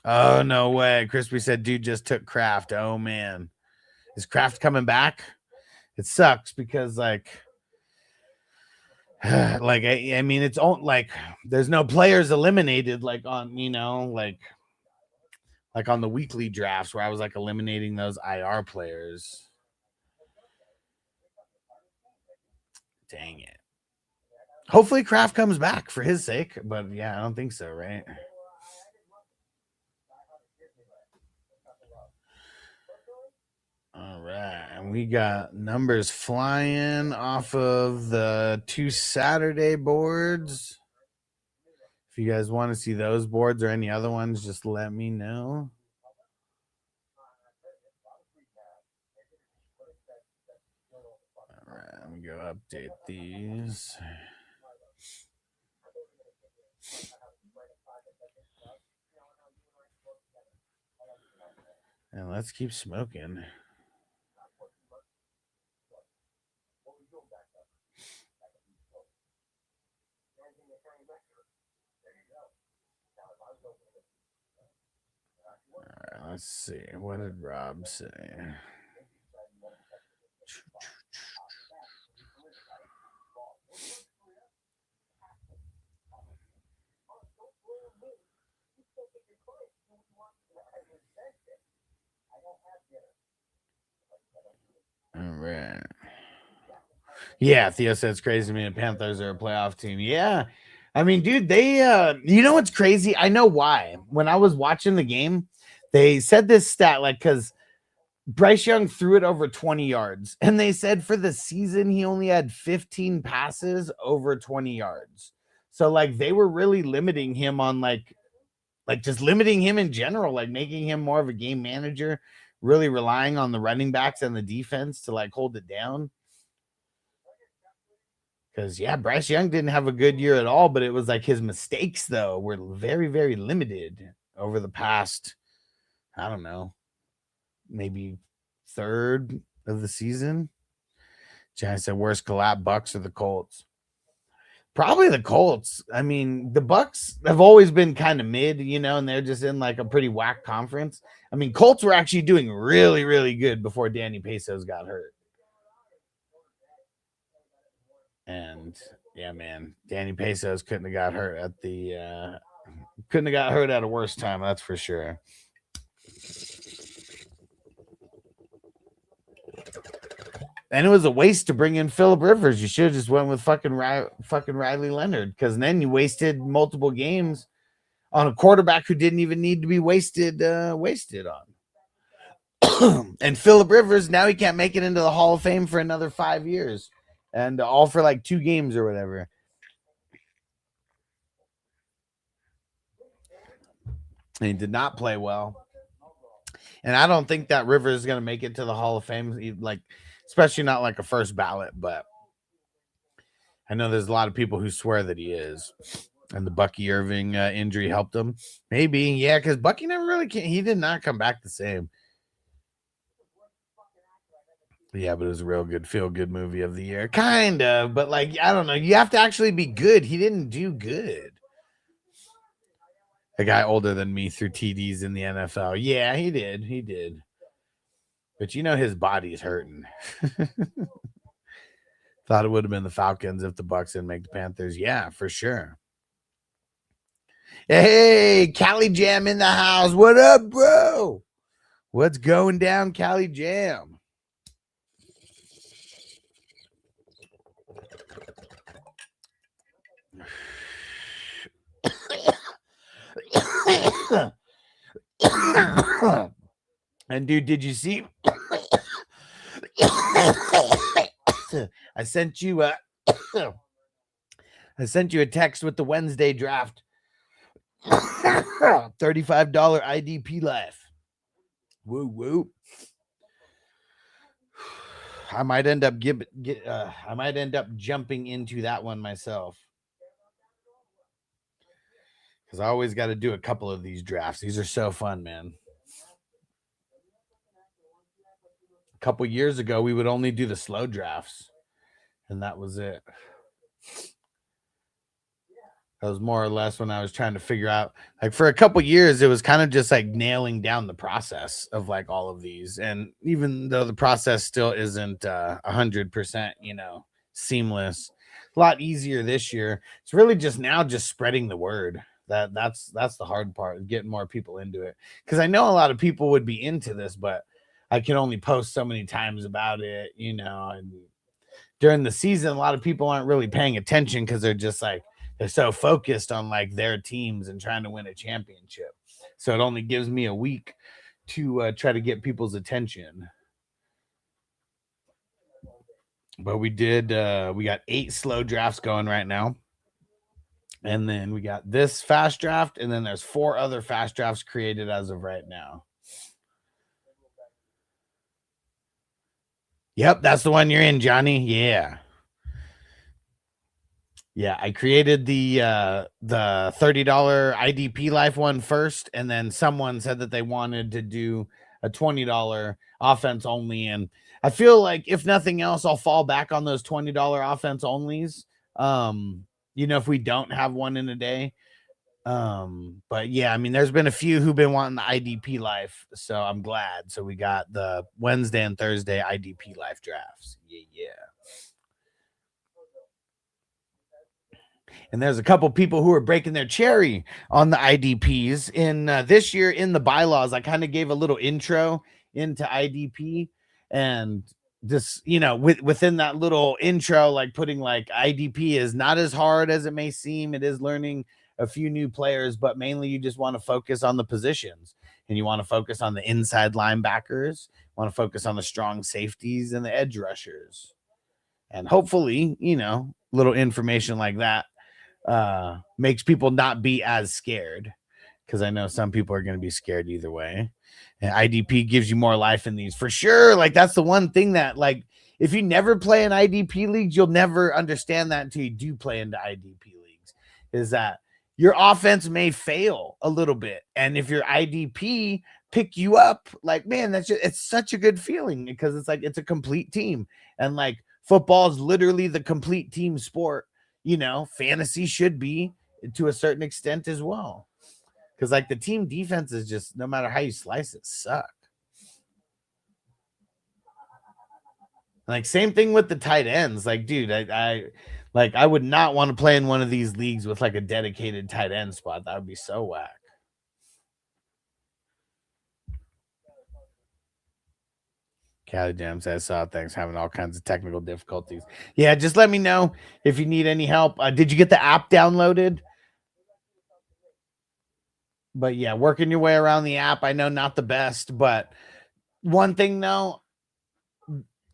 Oh, no way. Crispy said, dude just took Kraft. Oh, man. Is Kraft coming back? It sucks because like I mean, it's all like there's no players eliminated like on, you know, like on the weekly drafts where I was like eliminating those IR players. Dang it. Hopefully Kraft comes back for his sake, but yeah, I don't think so, right? All right, and we got numbers flying off of the 2 Saturday boards. If you guys want to see those boards or any other ones, just let me know. All right, let me go update these. And let's keep smoking. All right, let's see. What did Rob say? All right. Yeah, Theo said it's crazy to me. The Panthers are a playoff team. Yeah. I mean, dude, they you know what's crazy? I know why. When I was watching the game, they said this stat, like, because Bryce Young threw it over 20 yards, and they said for the season he only had 15 passes over 20 yards. So like they were really limiting him on like just limiting him in general, like making him more of a game manager, really relying on the running backs and the defense to like hold it down. Because yeah, Bryce Young didn't have a good year at all, but it was like his mistakes though were very, very limited over the past, I don't know, maybe third of the season. Giants said worst collab, Bucks or the Colts? Probably the Colts. I mean, the Bucks have always been kind of mid, you know, and they're just in like a pretty whack conference. I mean, Colts were actually doing really, really good before Danny Pesos got hurt. And yeah, man, Danny Pesos couldn't have got hurt at the couldn't have got hurt at a worse time, that's for sure. And it was a waste to bring in Phillip Rivers. You should have just went with fucking Riley Leonard, because then you wasted multiple games on a quarterback who didn't even need to be wasted on. And Phillip Rivers, now he can't make it into the Hall of Fame for another 5 years, and all for like 2 games or whatever. And he did not play well. And I don't think that Rivers is going to make it to the Hall of Fame, like especially not like a first ballot, but I know there's a lot of people who swear that he is. And the Bucky Irving injury helped him. Maybe, yeah, because Bucky never really he did not come back the same. Yeah, but it was a real good feel-good movie of the year. Kind of, but like, I don't know. You have to actually be good. He didn't do good. A guy older than me threw TDs in the NFL. Yeah, he did. He did. But you know his body's hurting. Thought it would have been the Falcons if the Bucks didn't make the Panthers. Yeah, for sure. Hey, Cali Jam in the house. What up, bro? What's going down, Cali Jam? And dude, did you see? I sent you a text with the Wednesday draft. $35 IDP life. Woo woo. I might end up jumping into that one myself, because I always got to do a couple of these drafts. These are so fun, man. A couple years ago, we would only do the slow drafts, and that was it. That was more or less when I was trying to figure out, like, for a couple years, it was kind of just like nailing down the process of like all of these. And even though the process still isn't 100%, you know, seamless, a lot easier this year. It's really just now just spreading the word. That's the hard part, getting more people into it. Because I know a lot of people would be into this, but I can only post so many times about it, you know. And during the season, a lot of people aren't really paying attention because they're just like, they're so focused on like their teams and trying to win a championship. So it only gives me a week to try to get people's attention. But we got 8 slow drafts going right now. And then we got this fast draft, and then there's 4 other fast drafts created as of right now. Yep, that's the one you're in, Johnny. Yeah. Yeah, I created the $30 IDP life one first, and then someone said that they wanted to do a $20 offense only. And I feel like if nothing else, I'll fall back on those $20 offense onlys. You know, if we don't have one in a day. But yeah, I mean, there's been a few who've been wanting the IDP life, so I'm glad. So we got the Wednesday and Thursday IDP life drafts. Yeah. And there's a couple people who are breaking their cherry on the IDPs in this year in the bylaws. I kind of gave a little intro into IDP, and this, you know, within that little intro, like putting like IDP is not as hard as it may seem. It is learning a few new players, but mainly you just want to focus on the positions. and you want to focus on the inside linebackers, want to focus on the strong safeties and the edge rushers. And hopefully, little information like that makes people not be as scared, because I know some people are going to be scared either way. And IDP gives you more life in these for sure. Like, that's the one thing that, like, if you never play in IDP leagues, you'll never understand that until you do play into IDP leagues, is that your offense may fail a little bit. And if your IDP pick you up, like, man, it's such a good feeling, because it's like, it's a complete team. And like, football is literally the complete team sport. Fantasy should be to a certain extent as well. Because like, the team defense is just, no matter how you slice it, suck. Like, same thing with the tight ends. Like, dude, I would not want to play in one of these leagues with like a dedicated tight end spot. That would be so whack. Cali Jam says, thanks, having all kinds of technical difficulties. Yeah, just let me know if you need any help. Did you get the app downloaded? But yeah, working your way around the app. I know not the best, but one thing though,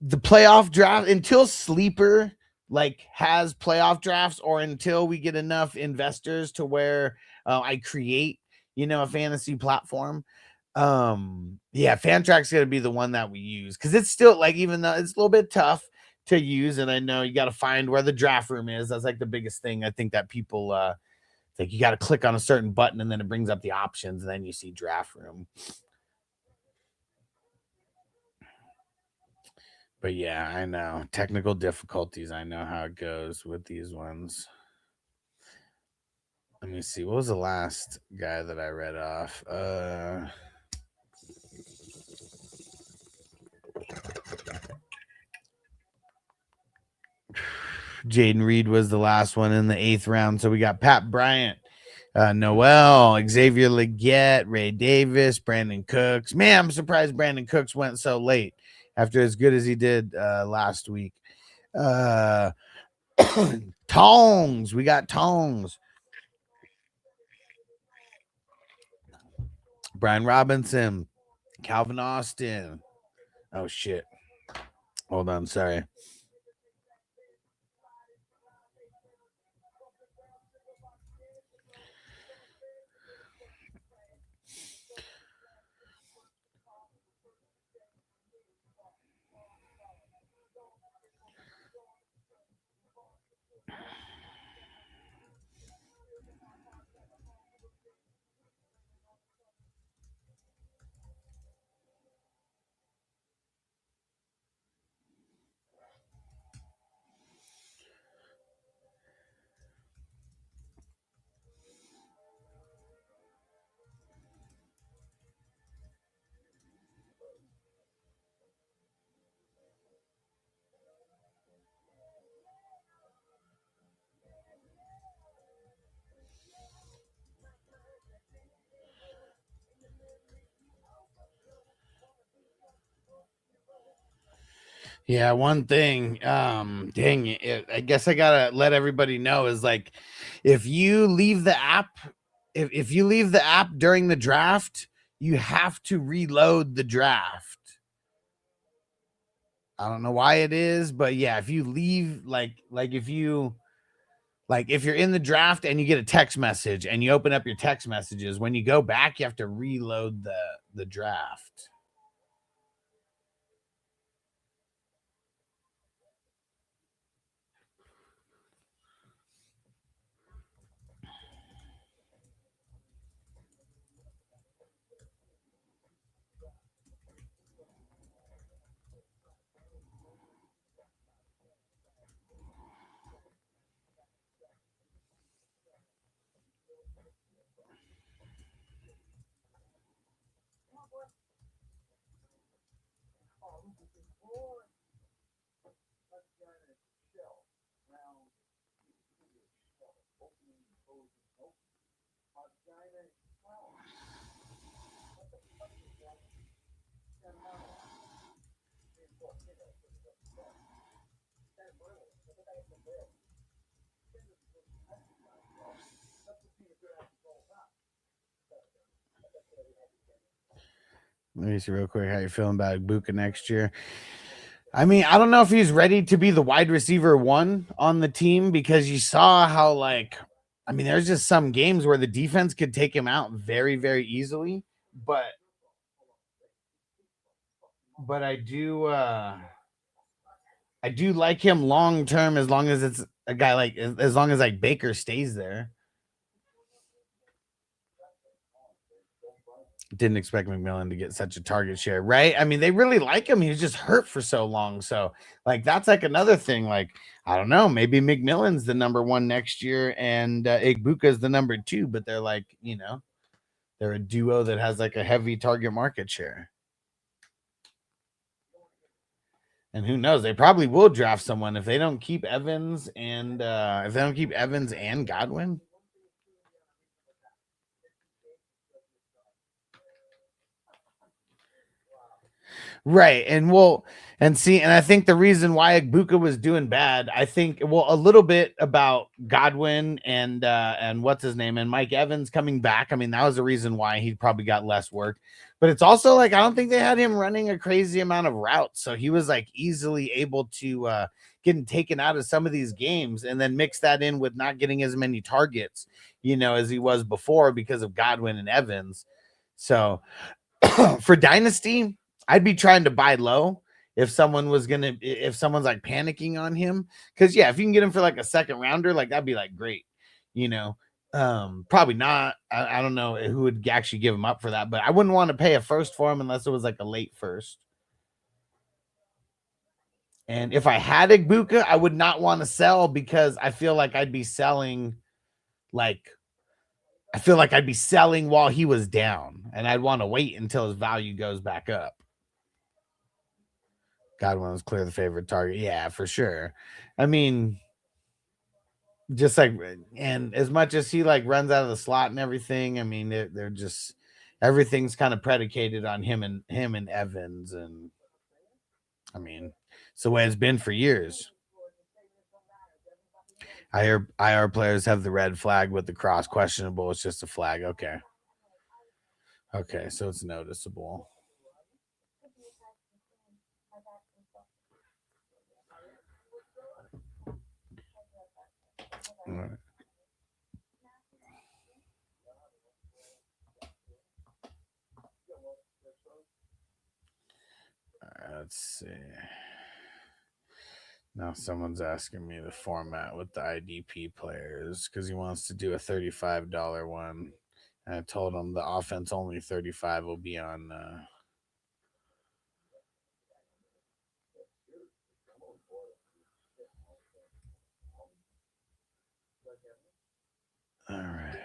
the playoff draft, until Sleeper like has playoff drafts, or until we get enough investors to where I create, a fantasy platform. Fantrack's gonna be the one that we use, because it's still like, even though it's a little bit tough to use, and I know you got to find where the draft room is. That's like the biggest thing I think that people like, you got to click on a certain button and then it brings up the options, and then you see draft room. But yeah, I know technical difficulties. I know how it goes with these ones. Let me see. What was the last guy that I read off? Jaden Reed was the last one in the 8th round. So we got Pat Bryant, Noel, Xavier Legette, Ray Davis, Brandon Cooks. Man, I'm surprised Brandon Cooks went so late after as good as he did last week. Tongs. We got Tongs. Brian Robinson, Calvin Austin. Oh, shit. Hold on. Sorry. Yeah, one thing, dang it, I guess I gotta let everybody know is like, if you leave the app, if you leave the app during the draft, you have to reload the draft. I don't know why it is, but yeah, if you leave, if you're in the draft and you get a text message and you open up your text messages, when you go back, you have to reload the draft. Let me see real quick how you feeling about Ibuka next year. I mean, I don't know if he's ready to be the wide receiver one on the team because you saw how, like, I mean, there's just some games where the defense could take him out very, very easily. But I do like him long term as long as it's a guy like as long as like Baker stays there. Didn't expect McMillan to get such a target share, right? I mean, they really like him. He was just hurt for so long. So, like, that's like another thing. Like, I don't know, maybe McMillan's the number one next year and Igbuka's the number two, but they're like, you know, they're a duo that has like a heavy target market share. And who knows? They probably will draft someone if they don't keep Evans and Godwin. Right. And I think the reason why Igbuka was doing bad, I think, a little bit about Godwin and what's his name and Mike Evans coming back. I mean, that was the reason why he probably got less work. But it's also like I don't think they had him running a crazy amount of routes. So he was like easily able to getting taken out of some of these games and then mix that in with not getting as many targets, you know, as he was before because of Godwin and Evans. So for Dynasty, I'd be trying to buy low if someone's like panicking on him. Cause yeah, if you can get him for like a second rounder, like that'd be like great, you know. Probably not. I don't know who would actually give him up for that, but I wouldn't want to pay a first for him unless it was like a late first. And if I had Igbuka, I would not want to sell because I feel like I'd be selling while he was down, and I'd want to wait until his value goes back up. Godwin was clear the favorite target. Yeah, for sure. I mean, just like, and as much as he like runs out of the slot and everything, I mean, they're just everything's kind of predicated on him and Evans, and I mean, it's the way it's been for years. I hear IR players have the red flag with the cross questionable. It's just a flag. Okay. Okay, so it's noticeable. All right. Let's see. Now someone's asking me the format with the IDP players because he wants to do a $35 one. And I told him the offense only 35 will be on. All right.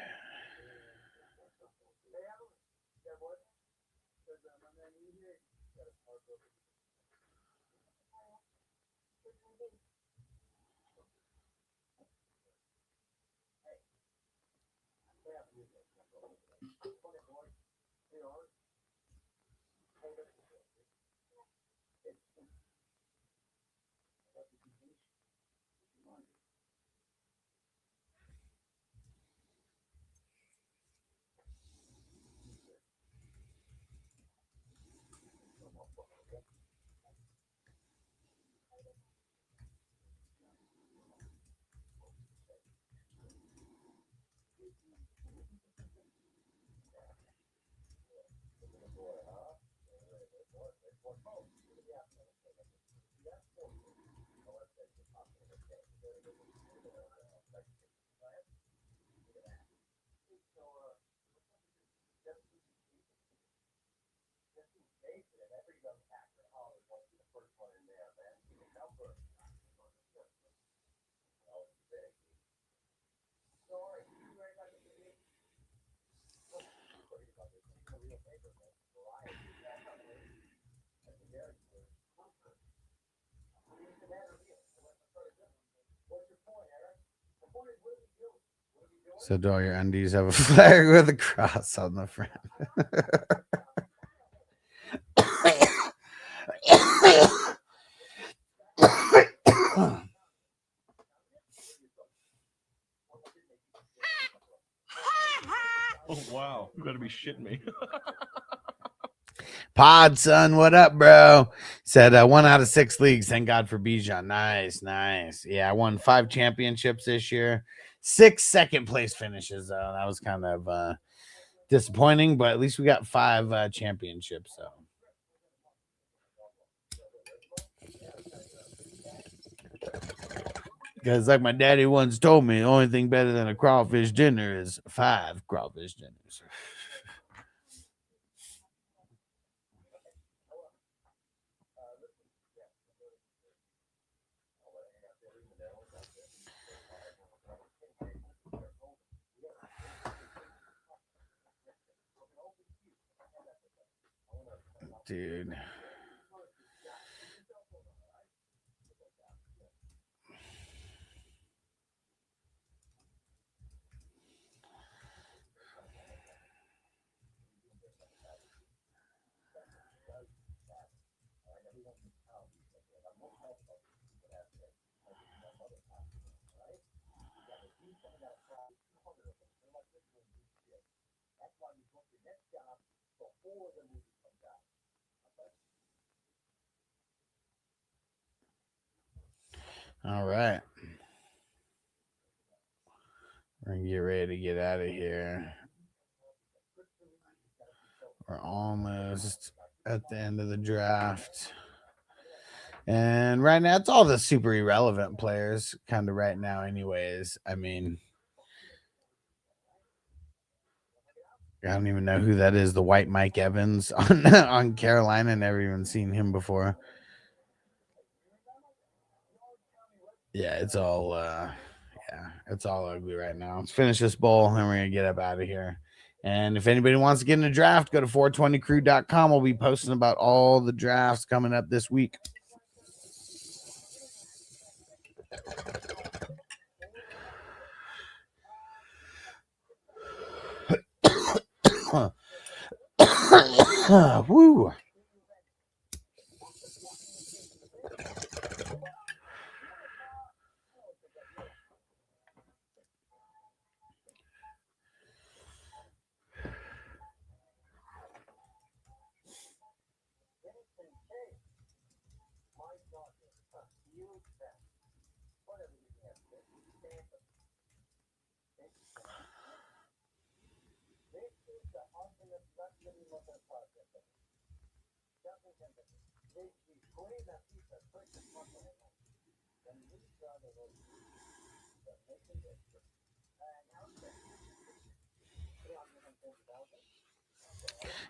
So do all your undies have a flag with a cross on the front? Oh wow, you gotta be shitting me. Pod, son, what up, bro? Said 1 out of 6 leagues. Thank God for Bijan. Nice. Yeah, I won 5 championships this year. 6 second place finishes, though. That was kind of disappointing, but at least we got 5 championships, so. Because like my daddy once told me, the only thing better than a crawfish dinner is 5 crawfish dinners. Dude. All right. We're going to get ready to get out of here. We're almost at the end of the draft. And right now, it's all the super irrelevant players kind of right now anyways. I mean, I don't even know who that is. The white Mike Evans on Carolina. Never even seen him before. Yeah, it's all ugly right now. Let's finish this bowl and we're gonna get up out of here. And if anybody wants to get in a draft, go to 420crew.com. We'll be posting about all the drafts coming up this week. Woo.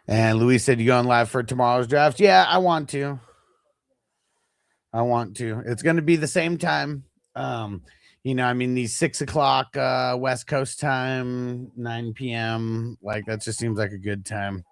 And Luis said, you going live for tomorrow's draft? Yeah, I want to. It's going to be the same time. These 6 o'clock West Coast time, 9 p.m. Like, that just seems like a good time.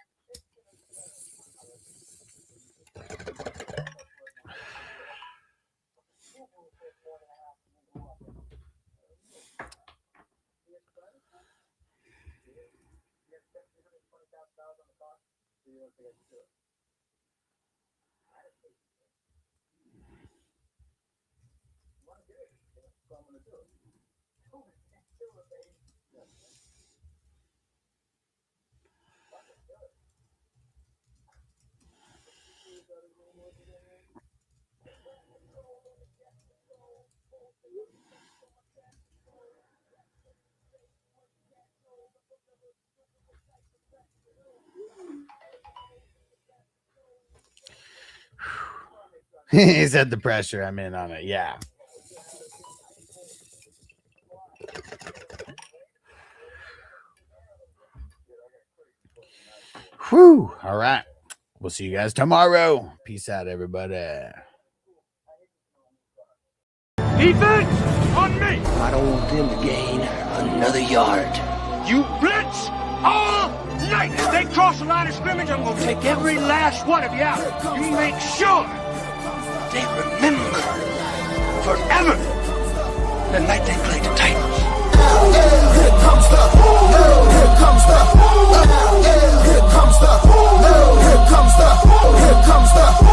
He said the pressure. I'm in on it. Yeah. Whew. All right. We'll see you guys tomorrow. Peace out, everybody. Defense on me. I don't want them to gain another yard. You blitz all night. If they cross the line of scrimmage, I'm going to take every last one of you out. You make sure they remember forever the night they played the Titans. Here comes the, here comes the, here comes the, here comes the, here comes the.